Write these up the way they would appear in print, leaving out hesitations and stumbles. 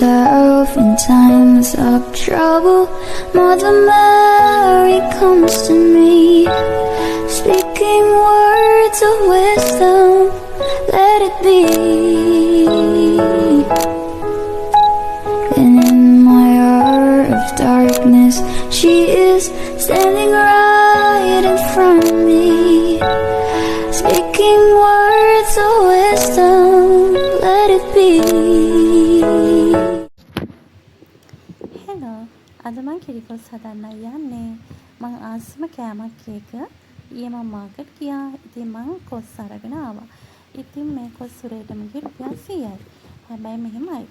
myself in times of trouble. Mother Mary comes to me, speaking words of wisdom, let it be. And in my hour of darkness, she is standing right in front of me, speaking words of wisdom, let it be. Hello, අද මම කිරිකොස් හදන්න යන්නේ. මම ආසම කෑමක් එක. ඊයේ මම market ගියා. ඉතින් මම කොස් අරගෙන ආවා. ඉතින් මේ කොස් සුරේටම ගිහින් රුපියල් 100යි. හැබැයි මෙහෙමයි.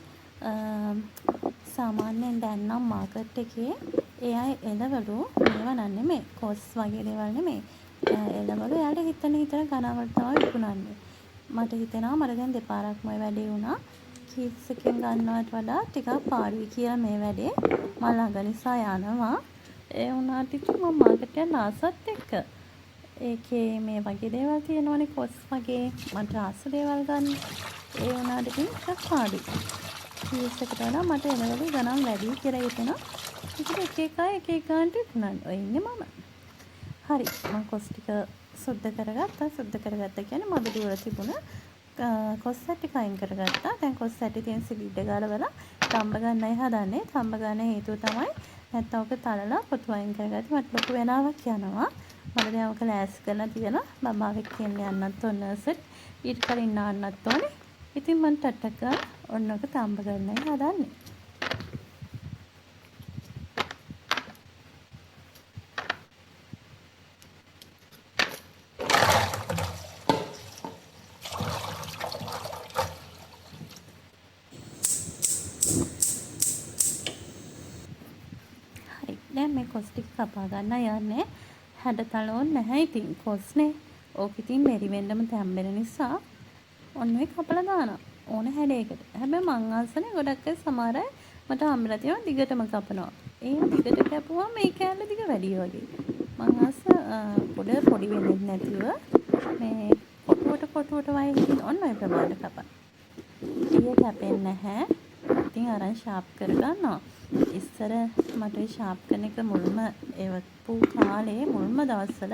සාමාන්‍යයෙන් දැන් නම් මාකට් එකේ ඒ අය එළවලු මේවා නෙමෙයි. කොස් වගේ දේවල් නෙමෙයි. එළවලු යාට හිතන ගණන්වල තමයි විකුණන්නේ. මට හිතෙනවා මට දැන් දෙපාරක්ම ওই වැඩේ වුණා. කීස් එකෙන් ගන්නවට වඩා ටිකක් පාඩුයි කියලා මේ වැඩේ මම ළඟ නිසා යනවා. ඒ වුණාට ඉතින් මම මාකට් යන ආසත් එක්ක ඒකේ මේ වගේ දේවල් තියෙනවනේ කොස් වගේ මට ආස දේවල් ගන්න. ඒ වුණාට ඉතින් ටිකක් පාඩුයි. කීස් එකට වඩා මට එළවලු ගණන් වැඩි කියලා හිතෙනවා. ඉතින් එක එක ගන්නට විකුණන්නේ. ඔය ඉන්නේ මම. හරි මම කොස් ටික සුද්ධ කරගත්තා. සුද්ධ කරගත්තා කියන්නේ මඩ දුවර තිබුණ කොස් ඇටි කයින් කරගත්තා. දැන් කොස් ඇටි තියෙන සිලිඩ් එක ගලවලා තම්බ ගන්නයි හදන්නේ. තම්බ ගන්න හේතුව තමයි නැත්තම් ඔක තලලා පොතු වයින් කරගත්තී. මට ලොකු වෙනාවක් යනවා. මම දැන් ඔක ලෑස්ති කරලා තියලා බබාවෙක් කියන්න යන්නත් ඕන නර්සරි. ඊට කලින් නාන්නත් ඕනේ. ඉතින් මම ටට්ටක් ගාලා ඔන්න ඔක තම්බ ගන්නයි හදන්නේ. දැන් මේ කොස් ටික කපා ගන්න යන්නේ. හැඩතල ඕනේ නැහැ ඉතින් කොස්නේ. ඕක ඉතින් මෙරි වෙන්නම තැම්බෙන නිසා ඔන්න ඔය කපලා දානවා. ඕන හැඩයකට. හැබැයි මං ආසනේ ගොඩක් අය සමහර අය මට හම්බෙලා තියෙනවා දිගටම කපනවා. ඒ දිගට කැපුවා මේ කෑල්ල දිග වැඩි වගේ. මං ආස පොඩි වෙන්නේ නැතිව මේ කොටුවට වයින් ඔන්න ඔය ප්‍රමාණයට කපන්න. ඊයේ කැපෙන්නේ නැහැ. ඉතින් අරන් ෂාප් කරගන්නවා. ඉස්සර මට ෂාප් කරන එක මුල්ම එවපු කාලේ මුල්ම දවස්වල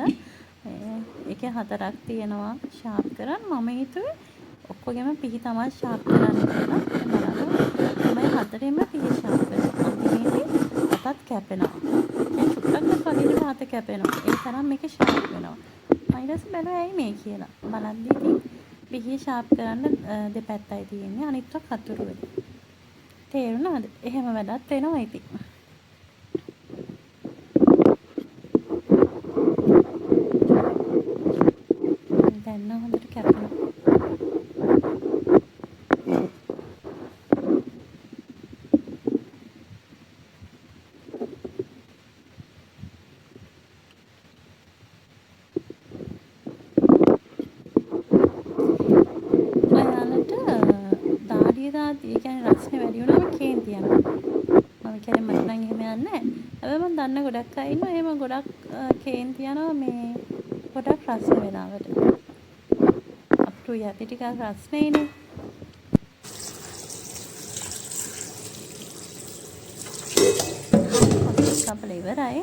ඒකේ 4ක් තියෙනවා ෂාප් කරන් මම හිතුවේ ඔක්කොගෙම පිහි තමයි ෂාප් කරන්න කියලා බලන්න මම 4ෙම පිහි ෂාප් කරා අන්තිමේදී අතත් කැපෙනවා ඒ චුට්ටක් කලින් අත කැපෙනවා ඒ තරම් මේක ෂාප් වෙනවා ඊට පස්සේ බැලුවා ඇයි මේ කියලා බලද්දී ඉතින් පිහි ෂාප් කරන්න දෙපැත්තයි තියෙන්නේ අනිත් එක කතුරු වෙයි තේරුණාද? එහෙම වැඩක් වෙනවා ඉතින්. දැන් නම් හොඳට කැපෙනවා. ඒ කියන්නේ රස්නේ වැඩි වුණාම කේන්ති යනවා. මම කියන්නේ මට නම් එහෙම යන්නේ නැහැ. හැබැයි මම දන්න ගොඩක් අය ඉන්නවා එහෙම ගොඩක් කේන්ති යනවා මේ ගොඩක් රස්නේ වෙලාවට. අප්ටු යටි ටිකක් රස්නේනේ. කපල ඉවරයි.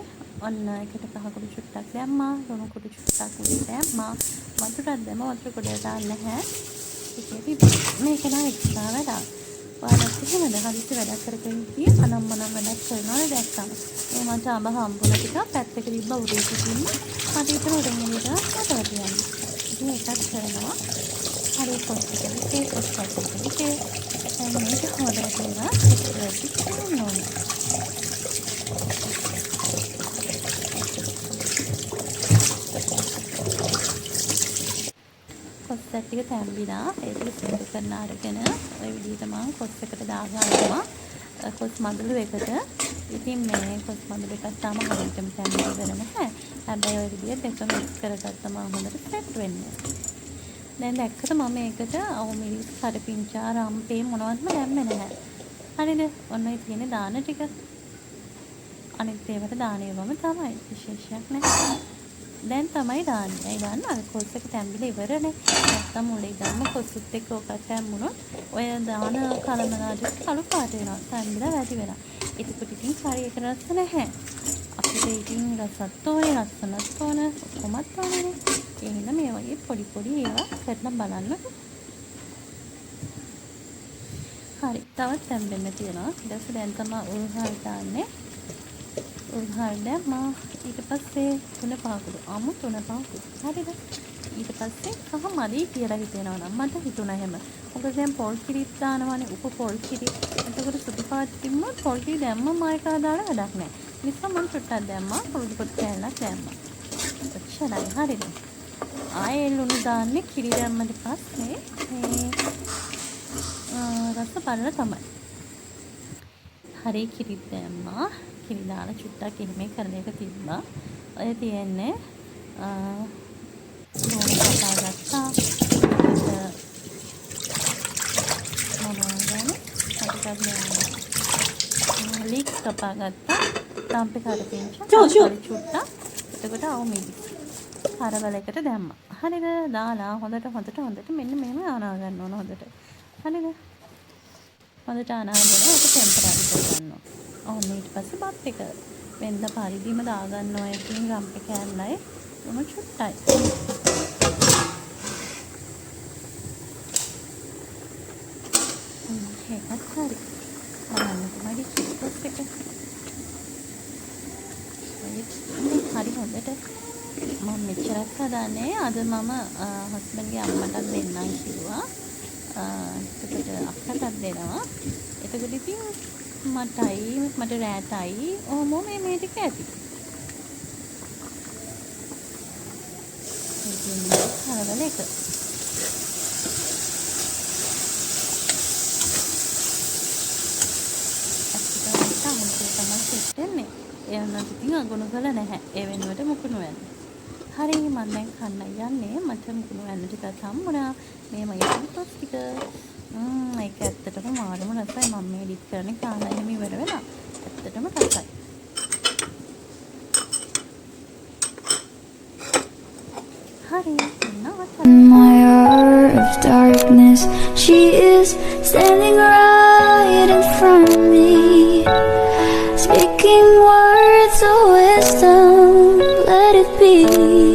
ඔන්න එකට කහකුඩු චුට්ටක් දැම්මා. ලුණු කුඩු චුට්ටක් දැම්මා. වතුරක් දැම්මා. වතුර ගොඩ දාන්න නැහැ. මේක නම් එක්ස්ට්‍රා වැඩක්. ඔයාලත් එහෙමද හදිස්සි වැඩක් කරගෙන ඉතින් අනම්මනම් වැඩක් කරනවා දැක්කම. මේ මට අඹ හම්බුන ටික පැත්තක තිබ්බ උඩේ තිබුණ මට ඉතින් උඩින් එළියට නටලා තියන්නේ. ඉතින් ඒකත් කරනවා. හරි පොඩ්ඩක් ඒක පොඩ්ඩක් දැන් මේක හොදලා කරලා ඉස්සරහට කරන්න ඕනේ. කොස් ටික තැම්බිලා ඒක සුදු කරන අරගෙන ඔය විදිහට මම කොස් එකට දාගන්නවා කොස් මඩලු එකට. ඉතින් මේ කොස් මඩලු එකක් තාම හරියටම තැම්බෙලා ඉවර නැහැ. හැබැයි ඔය විදිහට දෙක මික්ස් කරගත්තම හොඳට සෙට් වෙන්නේ. දැන් දැක්කද මම මේකට අවුමිරි කරපිංචා රම්පේ මොනවත්ම දැම්මේ නැහැ. හරිද? ඔන්න ඒ තියෙන දාන ටික. අනිත් ඒවාට දාන ඒවාම තමයි විශේෂයක් නැහැ. දැන් තමයි දාන්නේ. ඒ දාන්න අර කොස් එක තැම්බිලා ඉවරනේ. නැත්තම් මුලේ දාන්න කොසුත් එක්ක ඔකත් දැම්මුණොත් ඔය දාන කලමනාට කළු පාට වෙනවා. තැඹිලා වැඩි වෙනවා. එතකොට ඉතින් කරේක රස නැහැ. අපිට ඉතින් රසත් ඕනේ, ලස්සනත් ඕනේ, කොමත් ඕනේනේ. ඒ හින්දා මේ වගේ පොඩි පොඩි ඒවා කරලා බලන්න. හරි. තවත් තැම්බෙන්න තියෙනවා. ඊට පස්සේ දැන් තමයි උල්හල් දාන්නේ. උල්හල් දැම්මා. ඊට පස්සේ තුන පාකුළු. අමු තුන පාකුළු. හරිද? ඊට පස්සේ කහ මදි කියලා හිතෙනවා නම් මට හිතුණා එහෙම. මොකද දැන් පොල් කිරිත් දානවනේ උප පොල් කිරි. එතකොට සුදු පාට තිබ්බොත් පොල් කිරි දැම්මම මායකා දාලා වැඩක් නැහැ. නිසා මම චුට්ටක් දැම්මා. කුරුදු පොත් කෑල්ලක් දැම්මා. ඔච්චරයි හරිද? ආයේ ලුණු දාන්නේ කිරි දැම්මට පස්සේ මේ රස බලලා තමයි. හරි කිරිත් දැම්මා. කිරි දාලා චුට්ටක් එහෙම කරන එක තිබ්බා. ඔය තියෙන්නේ ලුණු කපා ගත්තා. ලීක් කපා ගත්තා. තම්පේ කරපින්ච චුට්ටක්. එතකොට අවු මිදි. හරවලකට දැම්මා. හරිද? දාලා හොඳට මෙන්න මෙහෙම අනා ගන්න ඕන හොඳට. හරිද? හොඳට අනාගෙන ඒක ටෙම්පරරි කරගන්නවා. ඔන්න ඊට පස්සේ බත් එක වෙන්ද පරිදිම දාගන්නවා. ඉතින් රම්පේ කෑල්ලයි උණු චුට්ටයි. ඒකත් හරි. බලන්න තමයි චිප්ස් එක. හරි හොඳට මම මෙච්චරක් හදාන්නේ. අද මම හස්බන්ඩ්ගේ අම්මටත් දෙන්නම් කිව්වා. එතකොට අක්කටත් දෙනවා. එතකොට ඉතින් මට රෑටයි ඔහොම මේ ටික ඇති. ඉතින් හරවල එක. ඒ වුණාට ඉතින් අගුණ කළා නැහැ. ඒ වෙනුවට මුකුණු වෙන්න. හරි මම දැන් කන්න යන්නේ. මට මුකුණු වෙන්න ටිකක් හම්බුණා. මේ මගේ ටිකස් ටික. ඒක ඇත්තටම මාරම රසයි. මම මේ එඩිට් කරන්නේ කාලා එහෙම ඉවර වෙලා. ඇත්තටම රසයි. හරි my hour of darkness, she is standing right in front of me, speaking words of wisdom, let it be.